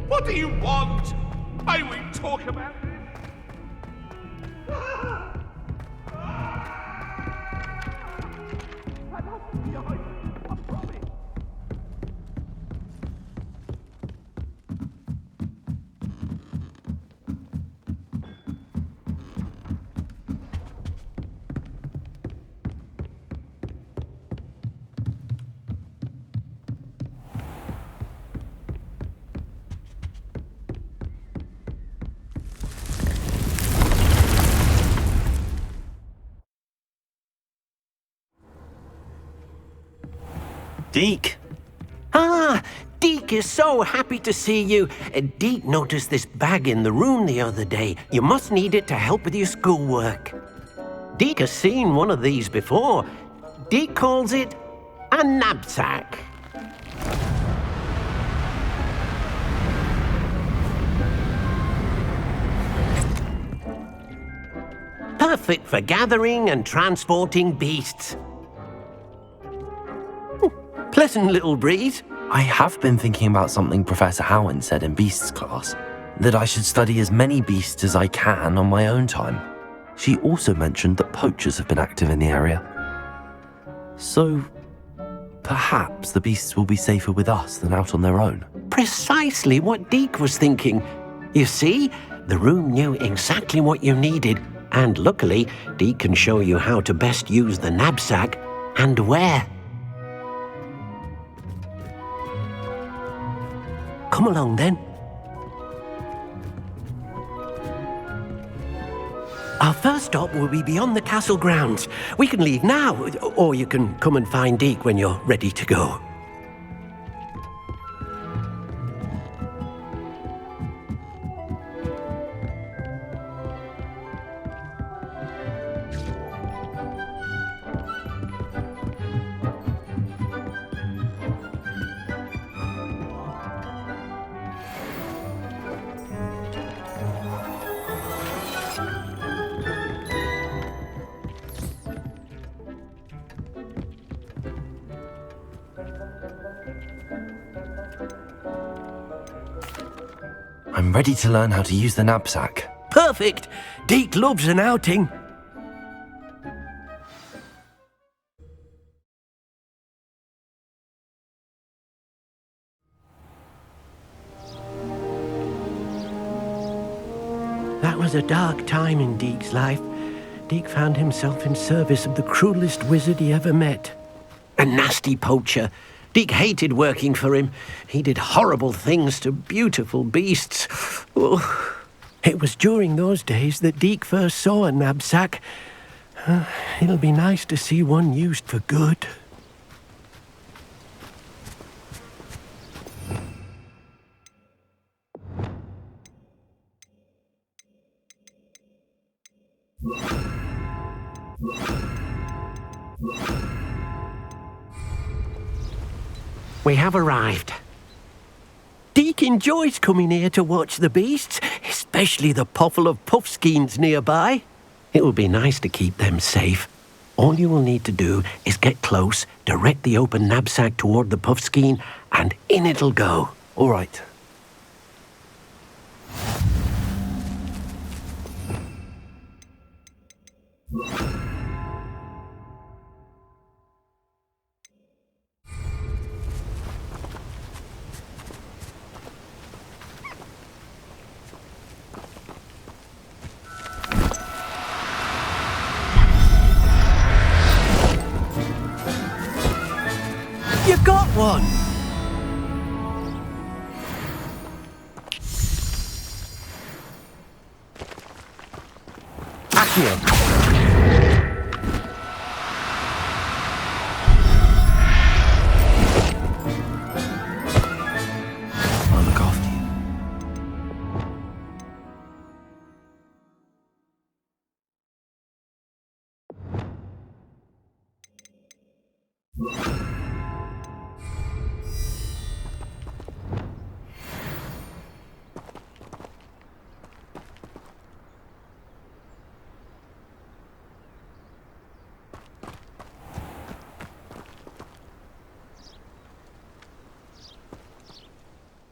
What do you want? May we talk about it? Deke. Ah, Deke is so happy to see you. Deke noticed this bag in the room the other day. You must need it to help with your schoolwork. Deke has seen one of these before. Deke calls it a knapsack. Perfect for gathering and transporting beasts. Pleasant little breeze. I have been thinking about something Professor Howin said in Beasts class, that I should study as many beasts as I can on my own time. She also mentioned that poachers have been active in the area. So, perhaps the beasts will be safer with us than out on their own. Precisely what Deke was thinking. You see, the room knew exactly what you needed, and luckily, Deke can show you how to best use the knapsack and where. Come along then. Our first stop will be beyond the castle grounds. We can leave now, or you can come and find Deke when you're ready to go. I'm ready to learn how to use the knapsack. Perfect! Deke loves an outing. That was a dark time in Deke's life. Deke found himself in service of the cruelest wizard he ever met. A nasty poacher. Deke hated working for him. He did horrible things to beautiful beasts. Oh. It was during those days that Deke first saw a knapsack. It'll be nice to see one used for good. We have arrived. Deke enjoys coming here to watch the beasts, especially the potful of puffskeins nearby. It will be nice to keep them safe. All you will need to do is get close, direct the open knapsack toward the puffskein, and in it'll go. All right. You got one!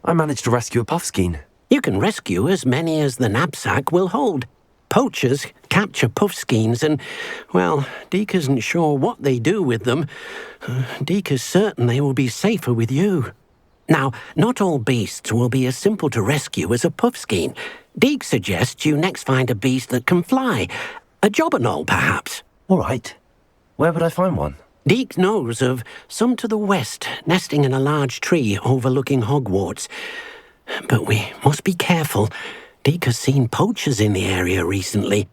I managed to rescue a puffskein. You can rescue as many as the knapsack will hold. Poachers capture puffskeins and, well, Deke isn't sure what they do with them. Deke is certain they will be safer with you. Now, not all beasts will be as simple to rescue as a puffskein. Deke suggests you next find a beast that can fly. A jobberknoll, perhaps. All right. Where would I find one? Deke knows of some to the west, nesting in a large tree overlooking Hogwarts. But we must be careful. Deke has seen poachers in the area recently.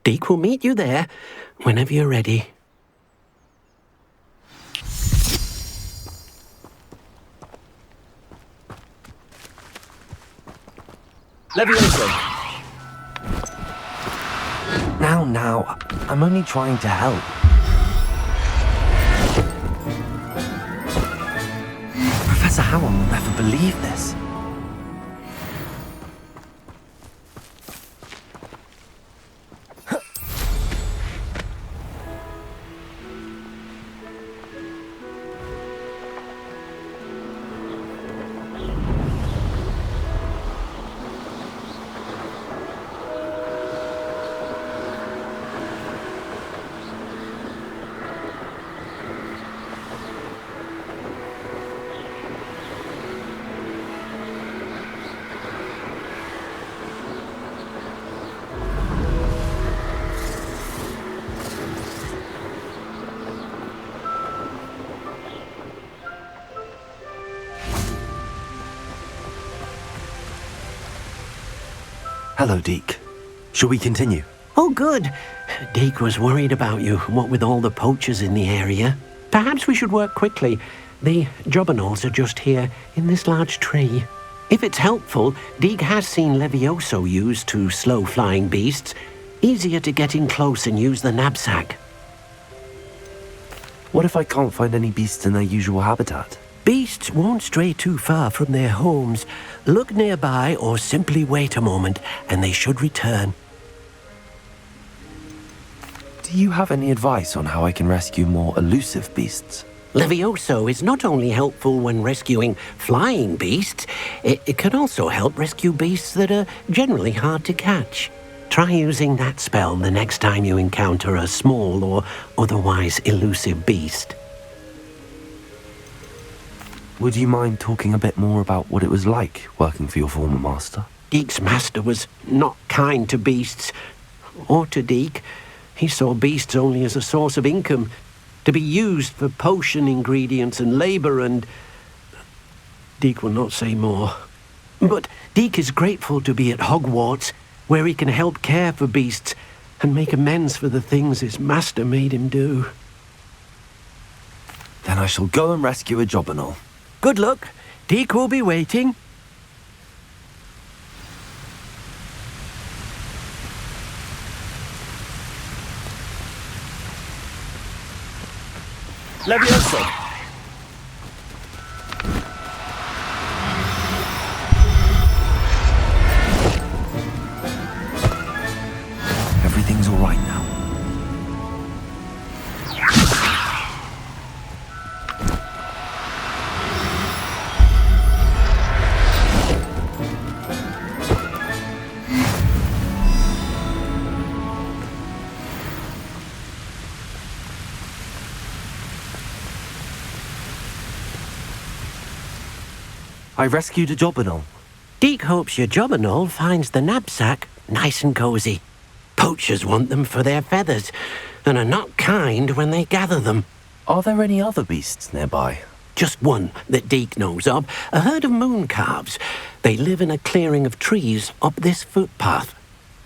Deke will meet you there whenever you're ready. Levioso! Now, I'm only trying to help. Professor Howell will never believe this. Hello, Deke. Shall we continue? Oh, good. Deke was worried about you, what with all the poachers in the area. Perhaps we should work quickly. The jobberknolls are just here, in this large tree. If it's helpful, Deke has seen Levioso used to slow flying beasts. Easier to get in close and use the knapsack. What if I can't find any beasts in their usual habitat? Beasts won't stray too far from their homes. Look nearby or simply wait a moment, and they should return. Do you have any advice on how I can rescue more elusive beasts? Levioso is not only helpful when rescuing flying beasts, it can also help rescue beasts that are generally hard to catch. Try using that spell the next time you encounter a small or otherwise elusive beast. Would you mind talking a bit more about what it was like working for your former master? Deke's master was not kind to beasts, or to Deke. He saw beasts only as a source of income, to be used for potion ingredients and labour, and Deke will not say more. But Deke is grateful to be at Hogwarts, where he can help care for beasts and make amends for the things his master made him do. Then I shall go and rescue a jobberknoll. Good luck. Deke will be waiting. Levioso! Everything's all right now. I rescued a jobberknoll. Deke hopes your jobberknoll finds the knapsack nice and cosy. Poachers want them for their feathers, and are not kind when they gather them. Are there any other beasts nearby? Just one that Deke knows of, a herd of moon calves. They live in a clearing of trees up this footpath.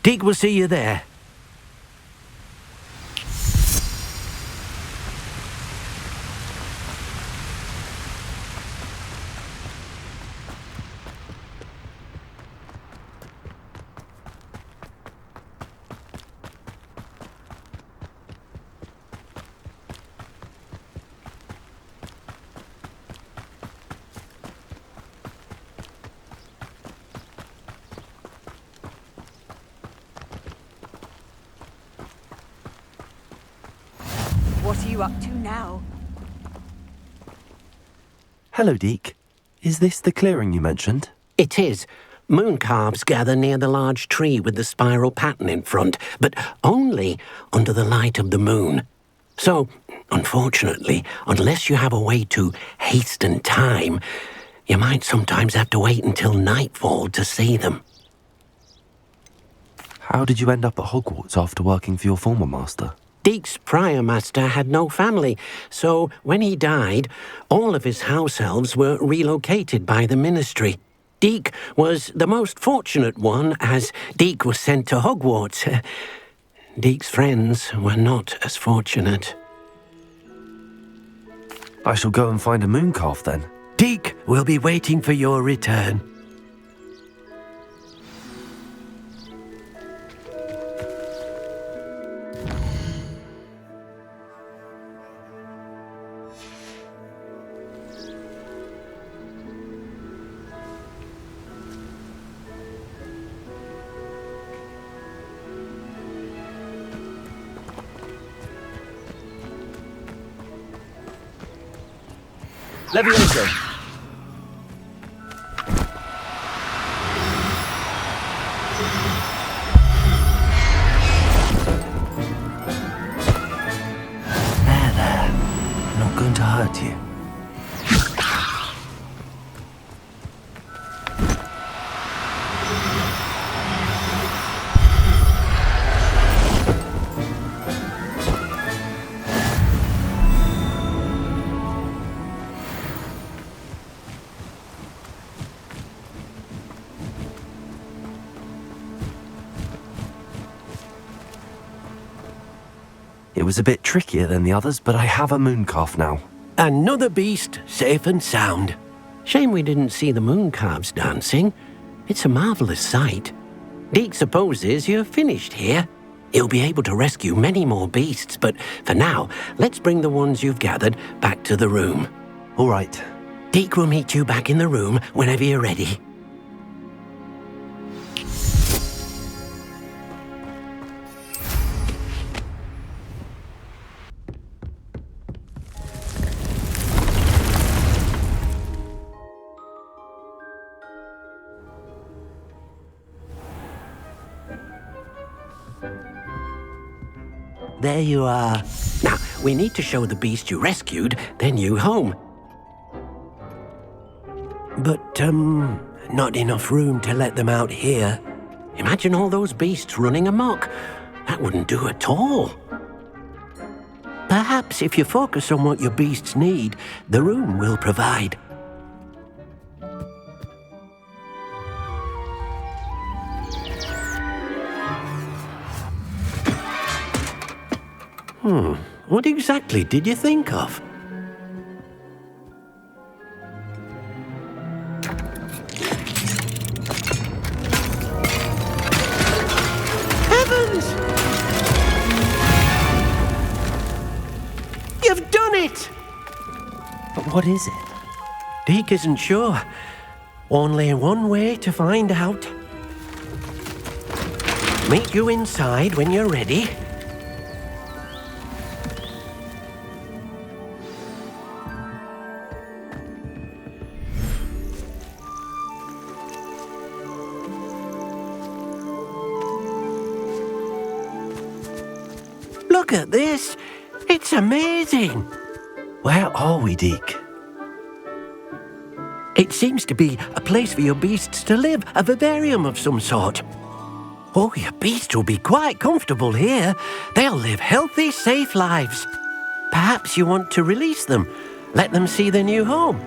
Deke will see you there. What are you up to now? Hello, Deke. Is this the clearing you mentioned? It is. Moon calves gather near the large tree with the spiral pattern in front, but only under the light of the moon. So, unfortunately, unless you have a way to hasten time, you might sometimes have to wait until nightfall to see them. How did you end up at Hogwarts after working for your former master? Deek's prior master had no family, so when he died, all of his house elves were relocated by the ministry. Deek was the most fortunate one, as Deek was sent to Hogwarts. Deek's friends were not as fortunate. I shall go and find a moon calf then. Deek will be waiting for your return. Levioso. There. Not going to hurt you. It was a bit trickier than the others, but I have a moon calf now. Another beast, safe and sound. Shame we didn't see the moon calves dancing. It's a marvellous sight. Deek supposes you're finished here. He'll be able to rescue many more beasts, but for now, let's bring the ones you've gathered back to the room. All right. Deek will meet you back in the room whenever you're ready. There you are. Now, we need to show the beast you rescued their new home. But, not enough room to let them out here. Imagine all those beasts running amok. That wouldn't do at all. Perhaps if you focus on what your beasts need, the room will provide. What exactly did you think of? Heavens! You've done it! But what is it? Deek isn't sure. Only one way to find out. Meet you inside when you're ready. Look at this! It's amazing! Where are we, Deek? It seems to be a place for your beasts to live, a vivarium of some sort. Oh, your beasts will be quite comfortable here. They'll live healthy, safe lives. Perhaps you want to release them, let them see their new home.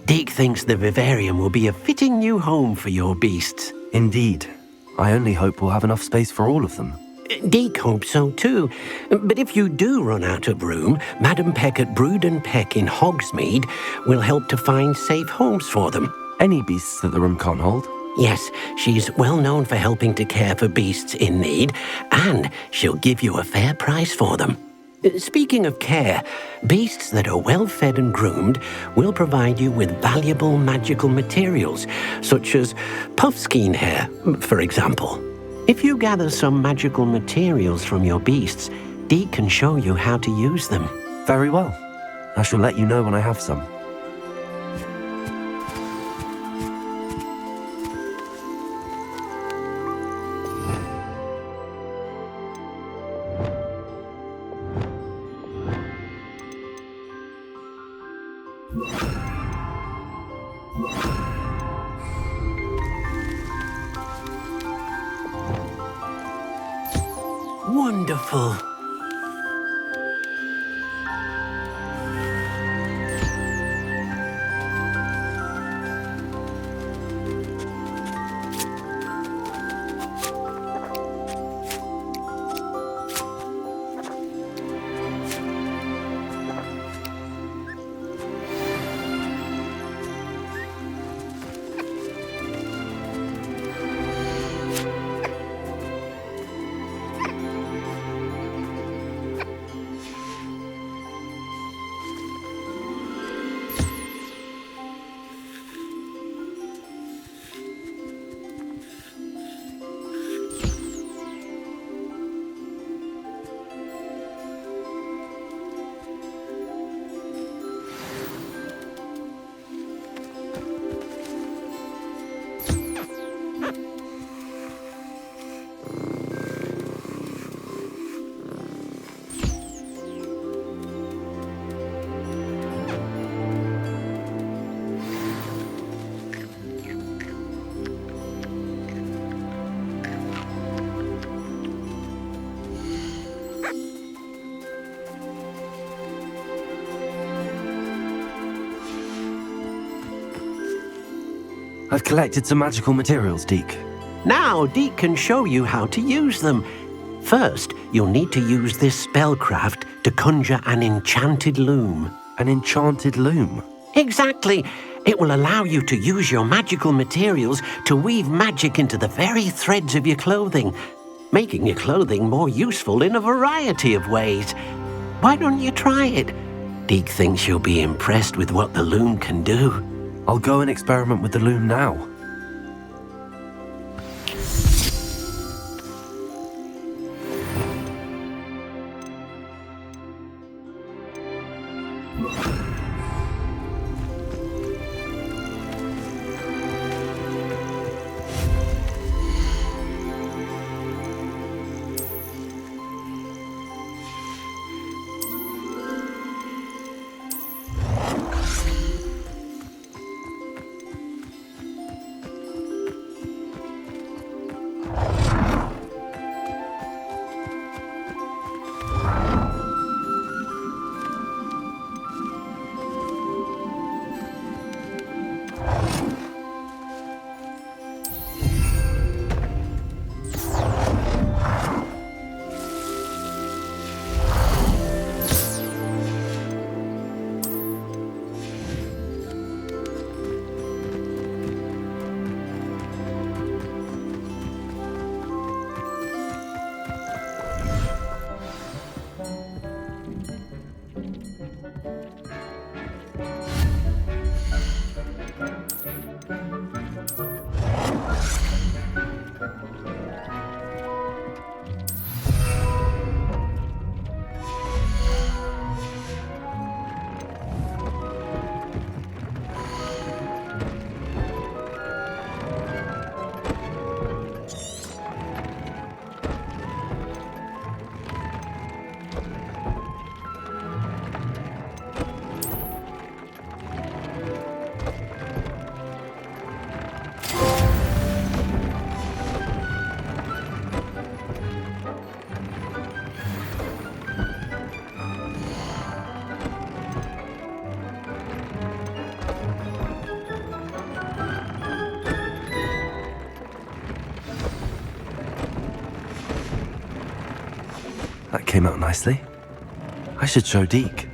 Deek thinks the vivarium will be a fitting new home for your beasts. Indeed. I only hope we'll have enough space for all of them. Deke hopes so too. But if you do run out of room, Madam Peck at Brood and Peck in Hogsmeade will help to find safe homes for them. Any beasts that the room can't hold? Yes, she's well known for helping to care for beasts in need, and she'll give you a fair price for them. Speaking of care, beasts that are well fed and groomed will provide you with valuable magical materials, such as puffskein hair, for example. If you gather some magical materials from your beasts, Deke can show you how to use them. Very well. I shall let you know when I have some. Wonderful. I've collected some magical materials, Deke. Now Deke can show you how to use them. First, you'll need to use this spellcraft to conjure an enchanted loom. An enchanted loom? Exactly. It will allow you to use your magical materials to weave magic into the very threads of your clothing, making your clothing more useful in a variety of ways. Why don't you try it? Deke thinks you'll be impressed with what the loom can do. I'll go and experiment with the loom now. came out nicely. I should show Deke.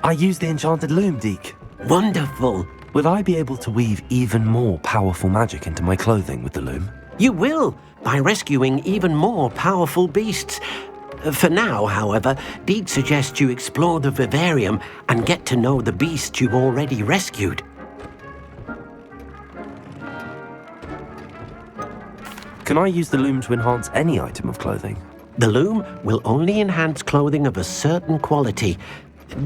I used the enchanted loom, Deke. Wonderful. Will I be able to weave even more powerful magic into my clothing with the loom? You will, by rescuing even more powerful beasts. For now, however, Deke suggests you explore the vivarium and get to know the beasts you've already rescued. Can I use the loom to enhance any item of clothing? The loom will only enhance clothing of a certain quality.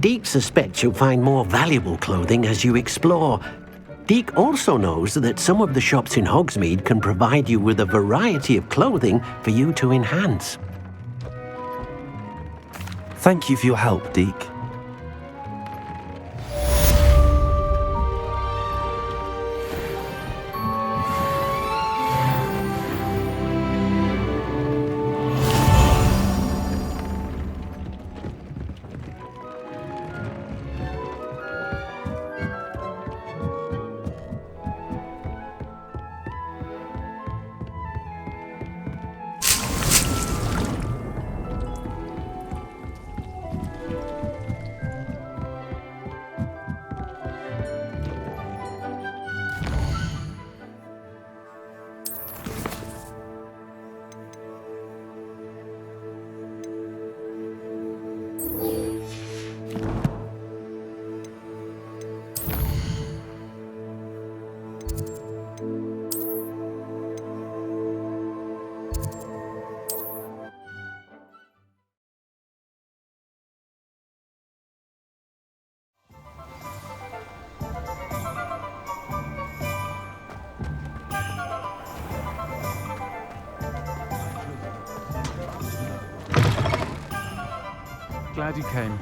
Deke suspects you'll find more valuable clothing as you explore. Deke also knows that some of the shops in Hogsmeade can provide you with a variety of clothing for you to enhance. Thank you for your help, Deke. Glad you came.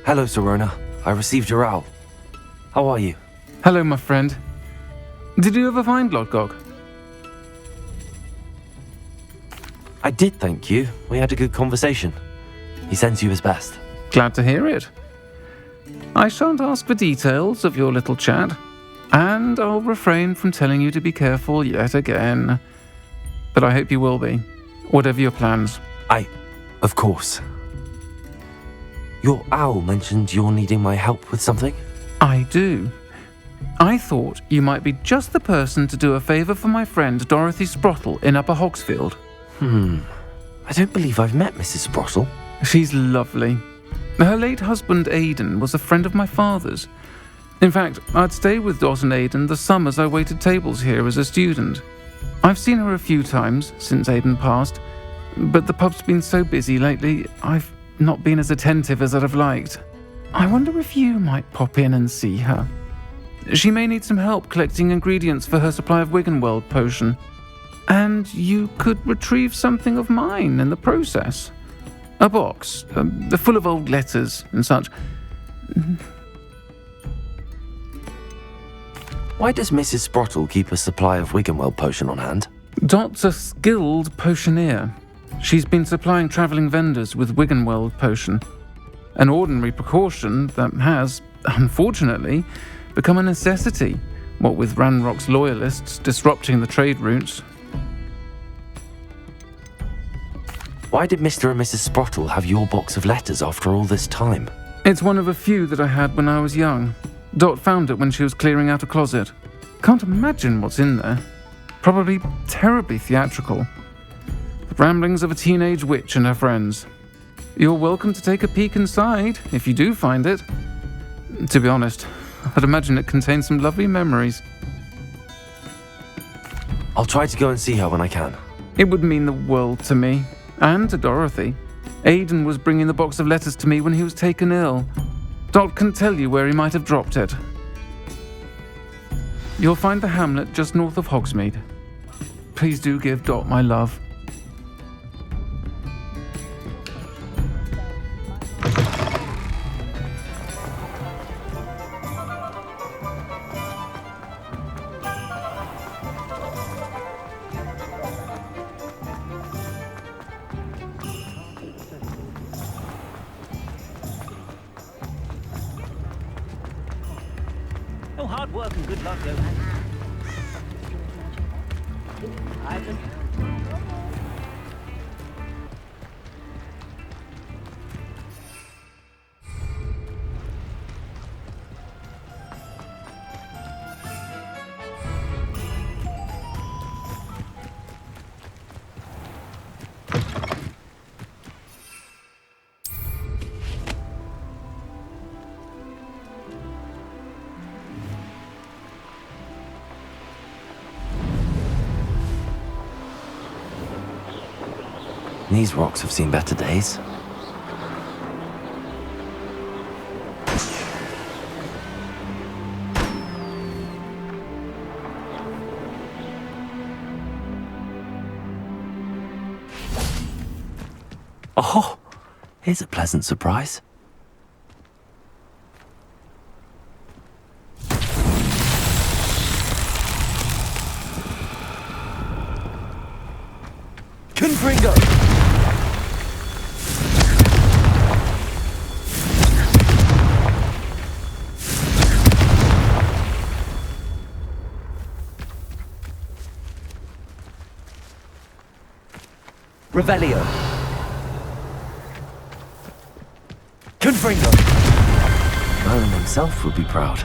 Hello, Serona. I received your owl. How are you? Hello, my friend. Did you ever find Lodgok? I did, thank you. We had a good conversation. He sends you his best. Glad to hear it. I shan't ask for details of your little chat, and I'll refrain from telling you to be careful yet again. But I hope you will be, whatever your plans. Of course. Your owl mentioned you're needing my help with something? I do. I thought you might be just the person to do a favour for my friend Dorothy Sprottle in Upper Hogsfield. I don't believe I've met Mrs. Sprottle. She's lovely. Her late husband Aidan was a friend of my father's. In fact, I'd stay with Dot and Aidan the summers I waited tables here as a student. I've seen her a few times since Aidan passed, but the pub's been so busy lately, I've not been as attentive as I'd have liked. I wonder if you might pop in and see her. She may need some help collecting ingredients for her supply of Wiggenweld potion, and you could retrieve something of mine in the process. A box, full of old letters and such. Why does Mrs. Sprottle keep a supply of Wiggenweld potion on hand? Dot's a skilled potioneer. She's been supplying travelling vendors with Wiggenweld potion, an ordinary precaution that has, unfortunately, become a necessity, what with Ranrock's loyalists disrupting the trade routes. Why did Mr. and Mrs. Sprottle have your box of letters after all this time? It's one of a few that I had when I was young. Dot found it when she was clearing out a closet. Can't imagine what's in there. Probably terribly theatrical. The ramblings of a teenage witch and her friends. You're welcome to take a peek inside, if you do find it. To be honest, I'd imagine it contains some lovely memories. I'll try to go and see her when I can. It would mean the world to me, and to Dorothy. Aidan was bringing the box of letters to me when he was taken ill. Dot can tell you where he might have dropped it. You'll find the hamlet just north of Hogsmeade. Please do give Dot my love. hard work and good luck, Overland. These rocks have seen better days. Oh, here's a pleasant surprise. Confringo! Revelio. Confringo. Merlin himself would be proud.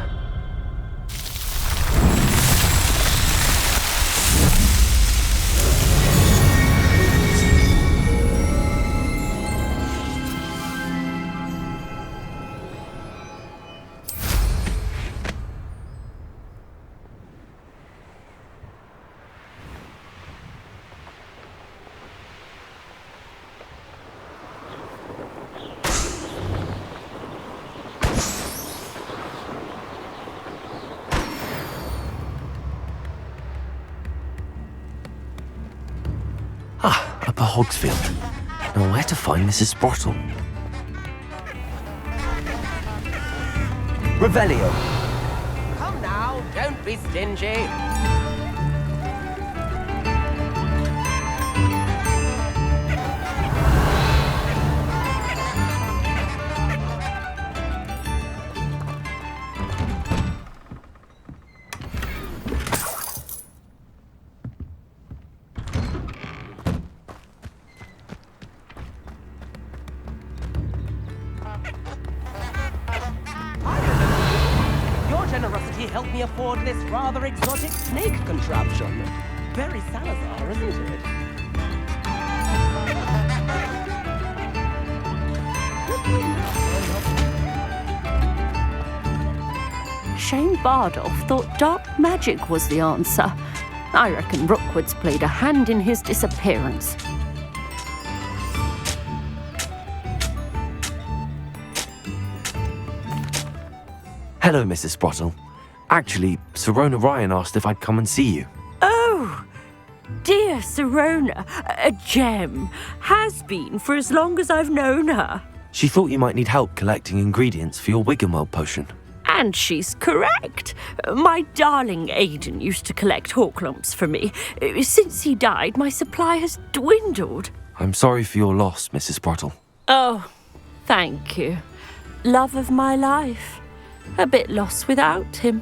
Upper Hogsfield. Now where to find Mrs. Sprottle? Revelio. Come now, don't be stingy. Generosity helped me afford this rather exotic snake contraption. Very Salazar, isn't it? Shane Bardolph thought dark magic was the answer. I reckon Rookwood's played a hand in his disappearance. Hello, Mrs. Sprottle. Actually, Sirona Ryan asked if I'd come and see you. Oh, dear Sirona, a gem. Has been for as long as I've known her. She thought you might need help collecting ingredients for your Wiggenweld potion. And she's correct. My darling Aidan used to collect hawklumps for me. Since he died, my supply has dwindled. I'm sorry for your loss, Mrs. Sprottle. Oh, thank you. Love of my life. A bit lost without him.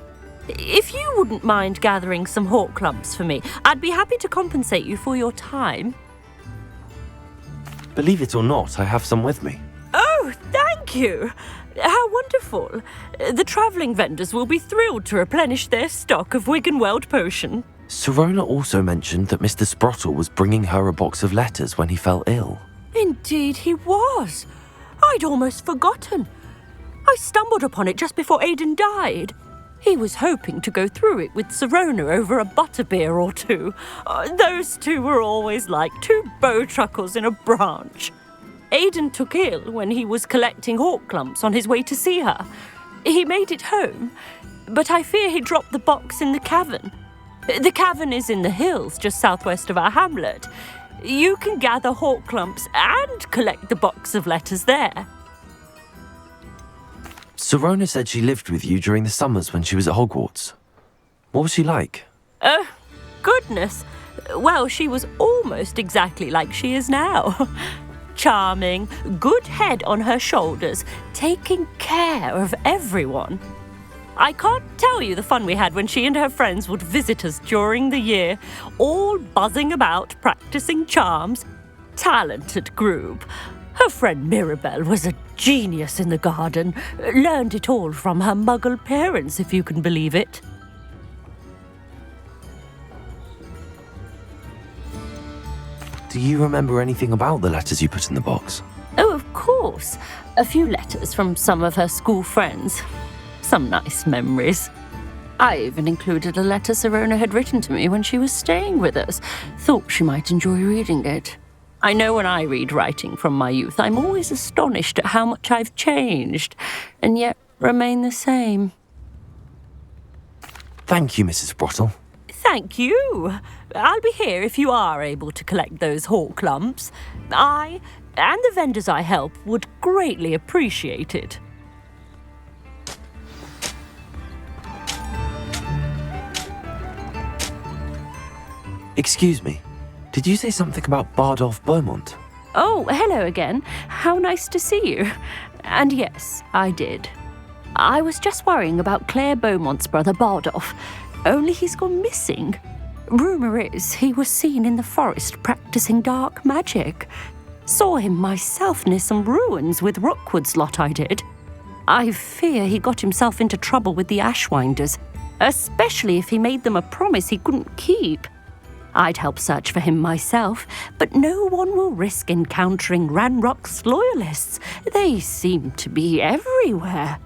If you wouldn't mind gathering some hawklumps for me, I'd be happy to compensate you for your time. Believe it or not, I have some with me. Oh, thank you. How wonderful. The travelling vendors will be thrilled to replenish their stock of Wiggenweld potion. Sirona also mentioned that Mr. Sprottle was bringing her a box of letters when he fell ill. Indeed he was. I'd almost forgotten. I stumbled upon it just before Aidan died. He was hoping to go through it with Sirona over a butterbeer or two. Those two were always like two bowtruckles in a branch. Aidan took ill when he was collecting hawklumps on his way to see her. He made it home, but I fear he dropped the box in the cavern. The cavern is in the hills just southwest of our hamlet. You can gather hawklumps and collect the box of letters there. Sirona said she lived with you during the summers when she was at Hogwarts. What was she like? Oh, goodness. Well, she was almost exactly like she is now. Charming, good head on her shoulders, taking care of everyone. I can't tell you the fun we had when she and her friends would visit us during the year, all buzzing about, practicing charms. Talented group. Her friend Mirabelle was a genius in the garden. Learned it all from her muggle parents, if you can believe it. Do you remember anything about the letters you put in the box? Oh, of course. A few letters from some of her school friends. Some nice memories. I even included a letter Sirona had written to me when she was staying with us. Thought she might enjoy reading it. I know when I read writing from my youth, I'm always astonished at how much I've changed, and yet remain the same. Thank you, Mrs. Brottle. Thank you. I'll be here if you are able to collect those hawk lumps. I and the vendors I help would greatly appreciate it. Excuse me, did you say something about Bardolph Beaumont? Oh, hello again. How nice to see you. And yes, I did. I was just worrying about Claire Beaumont's brother Bardolph. Only he's gone missing. Rumour is he was seen in the forest practicing dark magic. Saw him myself near some ruins with Rookwood's lot I did. I fear he got himself into trouble with the Ashwinders, especially if he made them a promise he couldn't keep. I'd help search for him myself, but no one will risk encountering Ranrock's loyalists. They seem to be everywhere.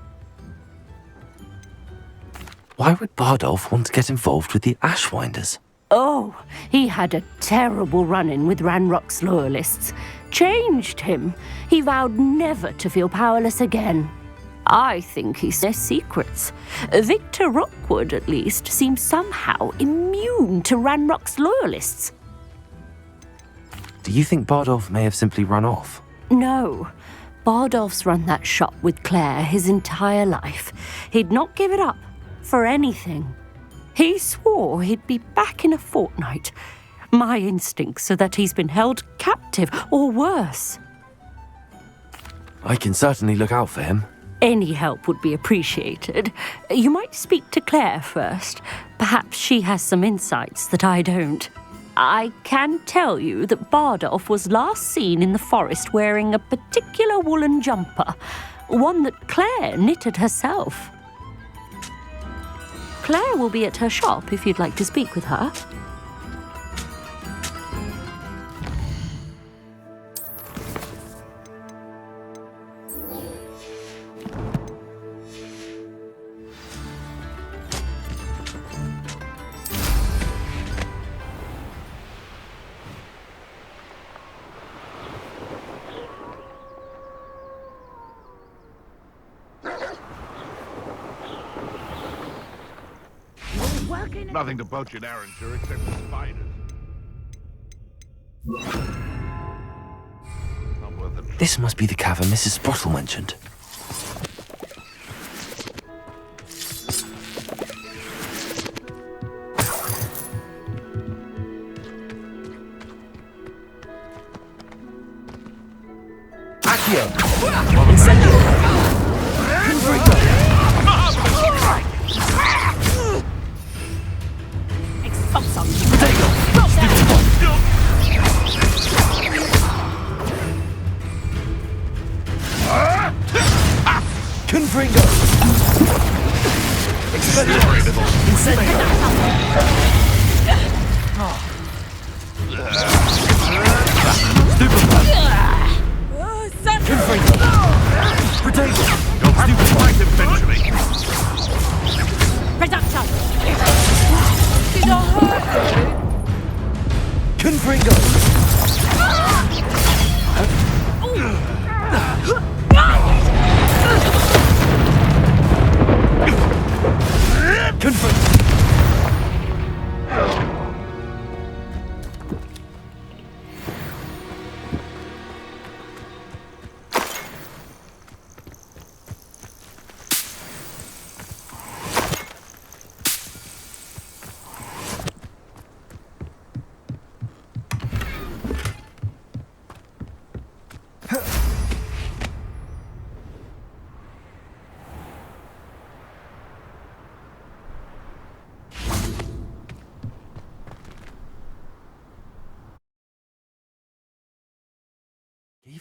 Why would Bardolph want to get involved with the Ashwinders? Oh, he had a terrible run-in with Ranrock's loyalists. Changed him. He vowed never to feel powerless again. I think he's their secrets. Victor Rookwood, at least, seems somehow immune to Ranrock's loyalists. Do you think Bardolph may have simply run off? No. Bardolph's run that shop with Claire his entire life. He'd not give it up for anything. He swore he'd be back in a fortnight. My instincts are that he's been held captive, or worse. I can certainly look out for him. Any help would be appreciated. You might speak to Claire first. Perhaps she has some insights that I don't. I can tell you that Bardolph was last seen in the forest wearing a particular woolen jumper, one that Claire knitted herself. Claire will be at her shop if you'd like to speak with her. Nothing to poach in Arranshire except spiders. Not worth it. This must be the cavern Mrs. Brottle mentioned. Accio! Incendio! Confringo! Expenditure! Incendio! Stupefy! Confringo! Protego! You'll have to fight eventually. Reduction! Did I hurt you? Confringo! Confringo!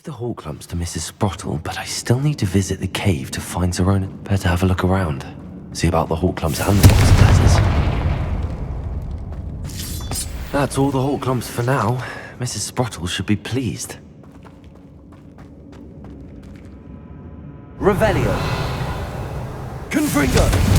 the hawk lumps to Mrs. Sprottle, but I still need to visit the cave to find Sirona. Better have a look around. See about the hawk lumps and the box of letters. That's all the hawk lumps for now. Mrs. Sprottle should be pleased. Revelio. Confringo.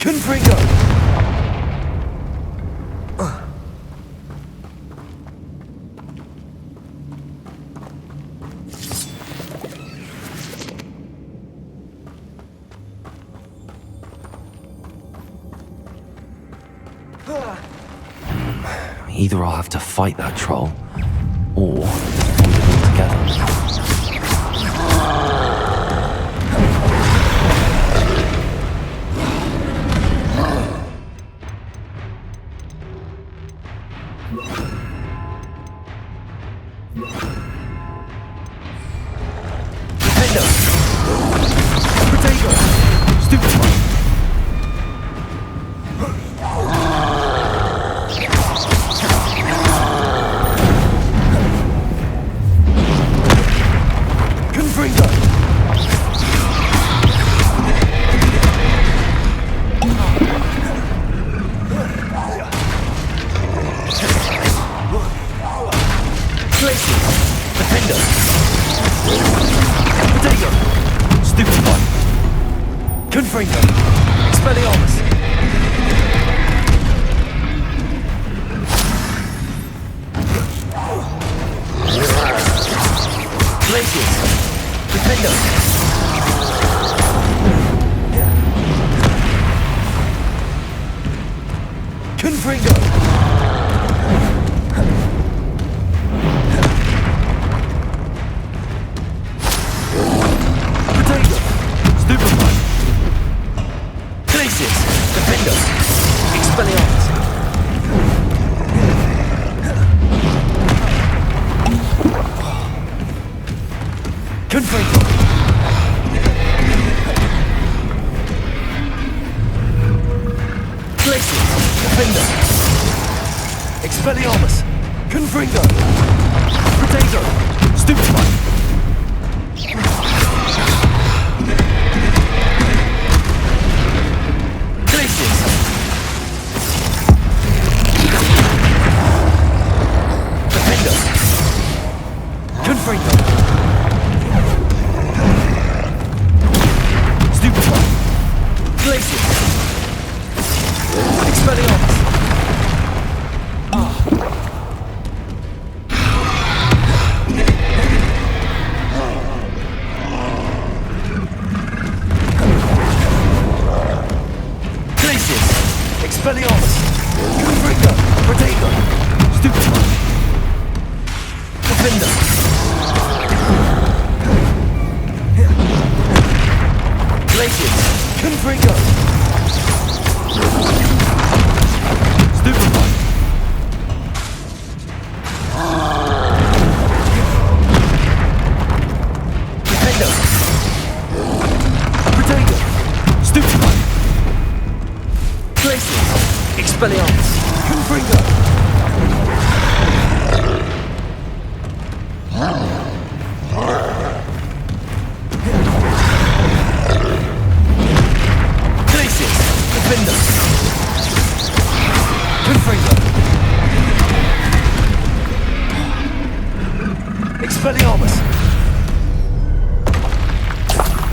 Confringo! Either I'll have to fight that troll, or hold it all together.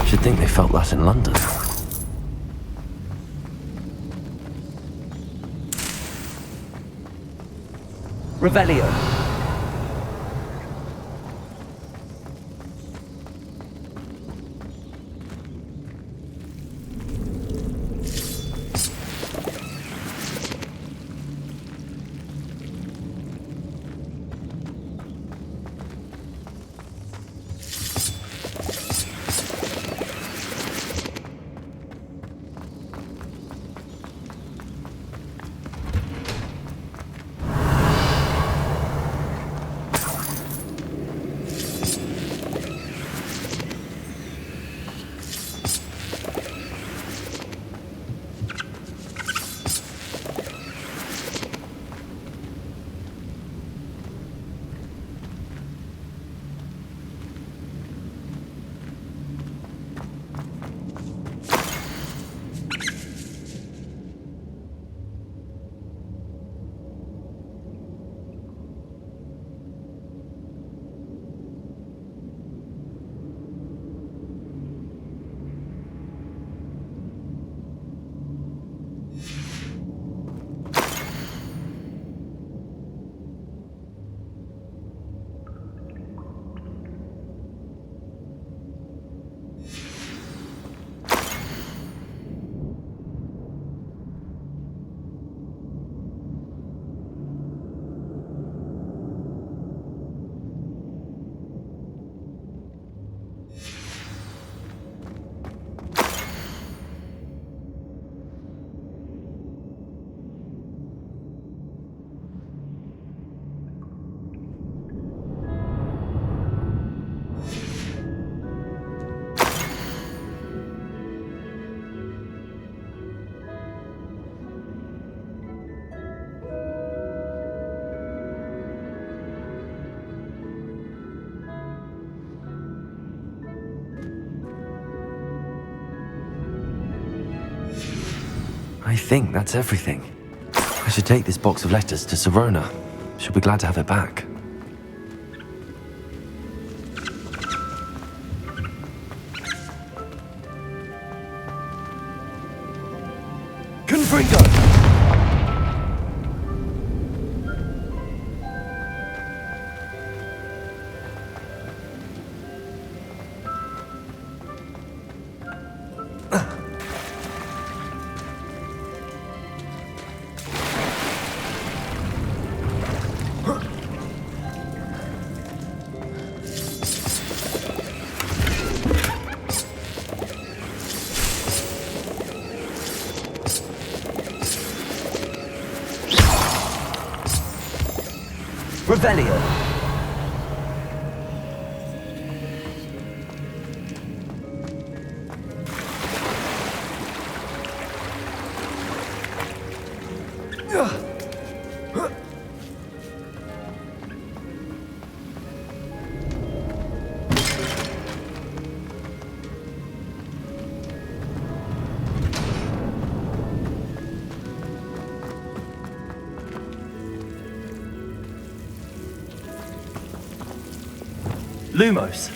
Should think they felt that in London. Revelio. I think that's everything. I should take this box of letters to Sirona. She'll be glad to have it back. Confringo! Revelio. Lumos.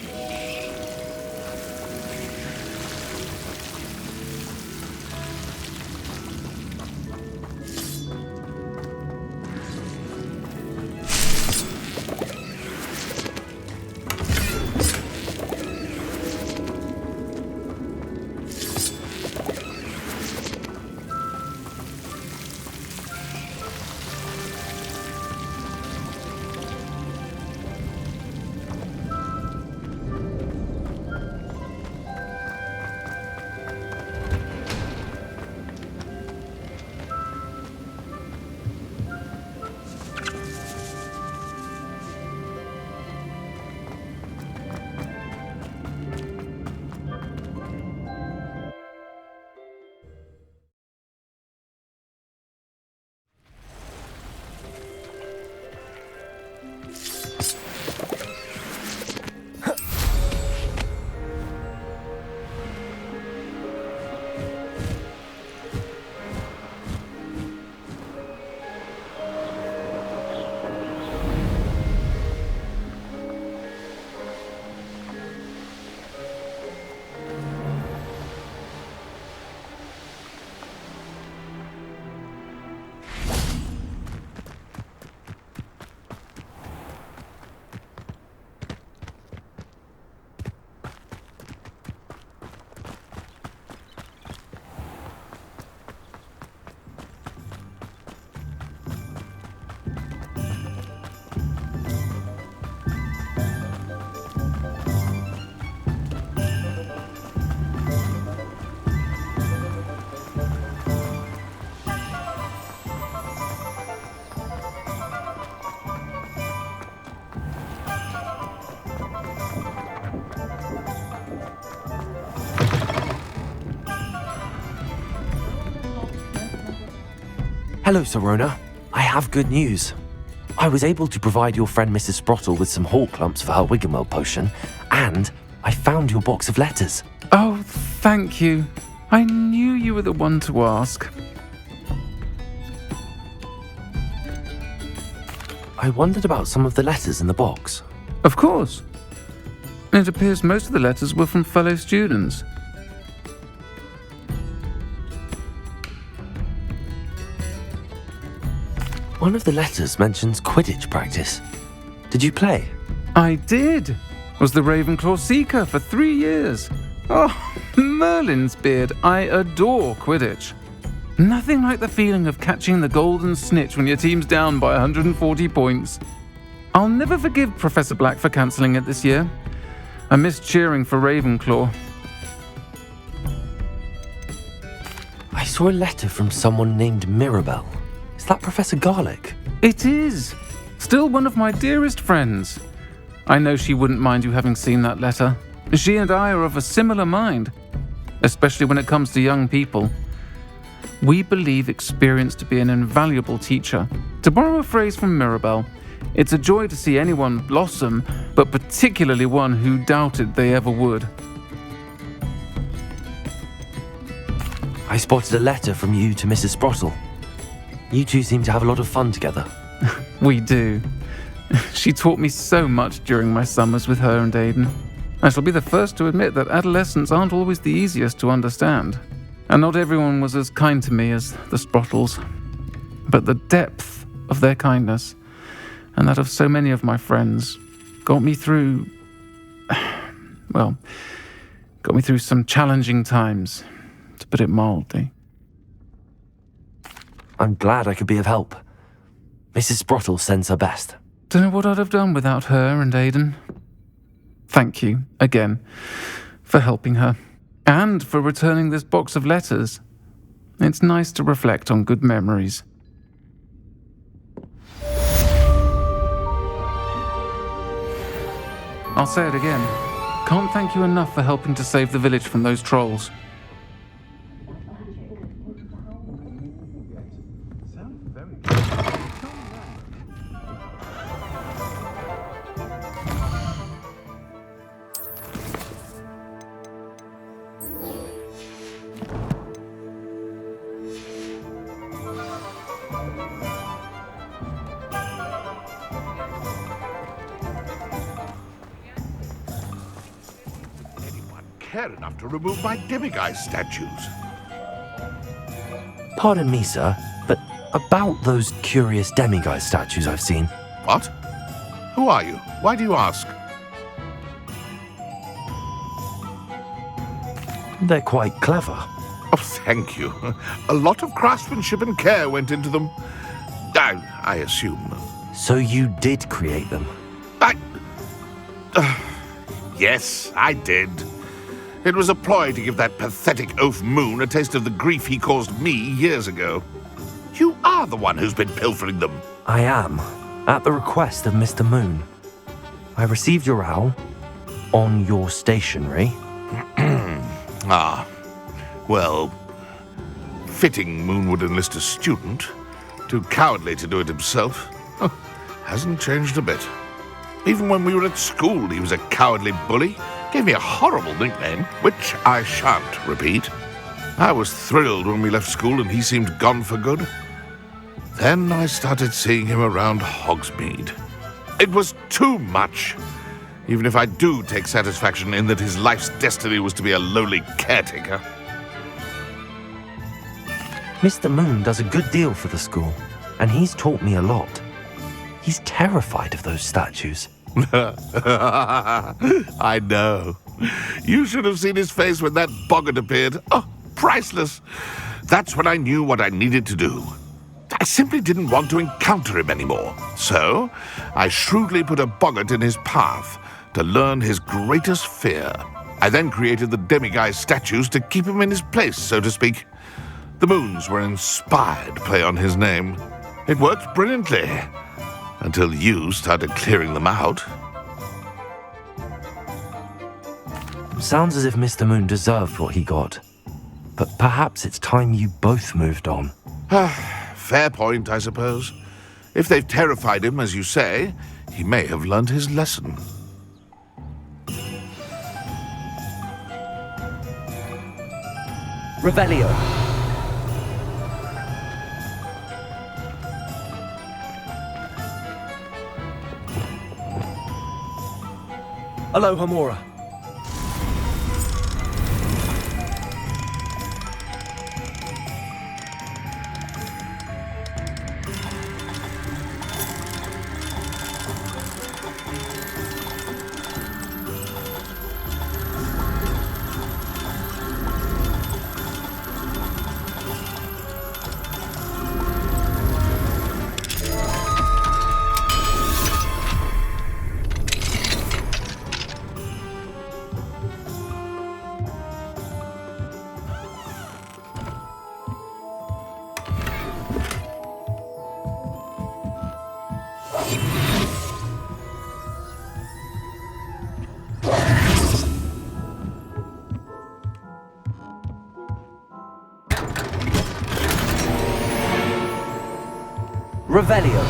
Hello, Serona. I have good news. I was able to provide your friend Mrs. Sprottle with some hawk lumps for her Wiggenweld potion, and I found your box of letters. Oh, thank you. I knew you were the one to ask. I wondered about some of the letters in the box. Of course. It appears most of the letters were from fellow students. One of the letters mentions Quidditch practice. Did you play? I did. Was the Ravenclaw Seeker for 3 years. Oh, Merlin's beard. I adore Quidditch. Nothing like the feeling of catching the golden snitch when your team's down by 140 points. I'll never forgive Professor Black for cancelling it this year. I missed cheering for Ravenclaw. I saw a letter from someone named Mirabelle. Is that Professor Garlick? It is. Still one of my dearest friends. I know she wouldn't mind you having seen that letter. She and I are of a similar mind, especially when it comes to young people. We believe experience to be an invaluable teacher. To borrow a phrase from Mirabelle, it's a joy to see anyone blossom, but particularly one who doubted they ever would. I spotted a letter from you to Mrs. Sprottle. You two seem to have a lot of fun together. We do. She taught me so much during my summers with her and Aidan. I shall be the first to admit that adolescents aren't always the easiest to understand. And not everyone was as kind to me as the Sprottles. But the depth of their kindness, and that of so many of my friends, got me through some challenging times, to put it mildly. I'm glad I could be of help. Mrs. Sprottle sends her best. Don't know what I'd have done without her and Aidan. Thank you, again, for helping her, and for returning this box of letters. It's nice to reflect on good memories. I'll say it again. Can't thank you enough for helping to save the village from those trolls. Care enough to remove my demiguise statues. Pardon me, sir, but about those curious demiguise statues I've seen. What? Who are you? Why do you ask? They're quite clever. Oh, thank you. A lot of craftsmanship and care went into them. I assume. So you did create them? Yes, I did. It was a ploy to give that pathetic oaf Moon a taste of the grief he caused me years ago. You are the one who's been pilfering them. I am, at the request of Mr. Moon. I received your owl on your stationery. Well, fitting Moon would enlist a student. Too cowardly to do it himself. Hasn't changed a bit. Even when we were at school, he was a cowardly bully. Gave me a horrible nickname, which I shan't repeat. I was thrilled when we left school and he seemed gone for good. Then I started seeing him around Hogsmeade. It was too much. Even if I do take satisfaction in that his life's destiny was to be a lowly caretaker. Mr. Moon does a good deal for the school, and he's taught me a lot. He's terrified of those statues. I know. You should have seen his face when that boggart appeared. Oh, priceless. That's when I knew what I needed to do. I simply didn't want to encounter him anymore. So, I shrewdly put a boggart in his path to learn his greatest fear. I then created the demiguise statues to keep him in his place, so to speak. The moons were an inspired play on his name. It worked brilliantly. Until you started clearing them out. Sounds as if Mr. Moon deserved what he got. But perhaps it's time you both moved on. Fair point, I suppose. If they've terrified him, as you say, he may have learned his lesson. Revelio. Aloha Mora. Revelio.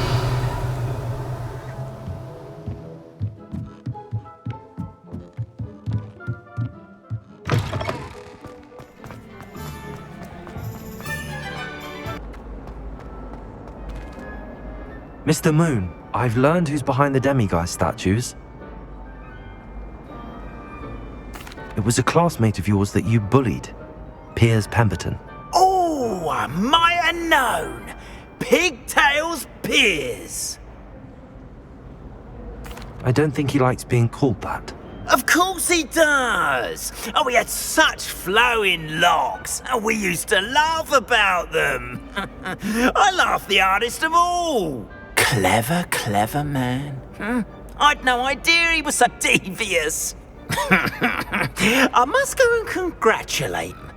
Mr. Moon, I've learned who's behind the demiguise statues. It was a classmate of yours that you bullied, Piers Pemberton. Oh, I might have known. Pigtails Piers. I don't think he likes being called that. Of course he does. Oh, he had such flowing locks, and we used to laugh about them. I laughed the hardest of all. Clever, clever man. I'd no idea he was so devious. I must go and congratulate him.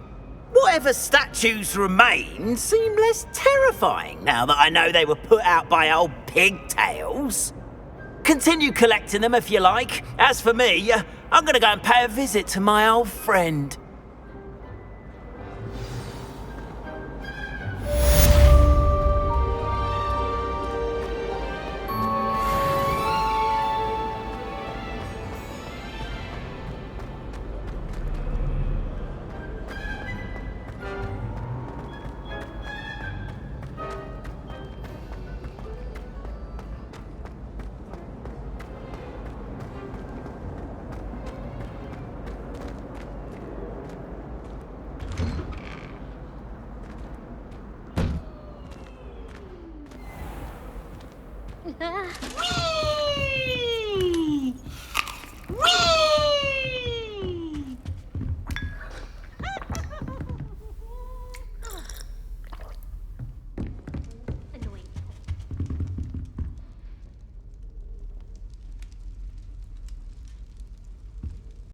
Whatever statues remain seem less terrifying now that I know they were put out by old pigtails. Continue collecting them if you like. As for me, I'm going to go and pay a visit to my old friend.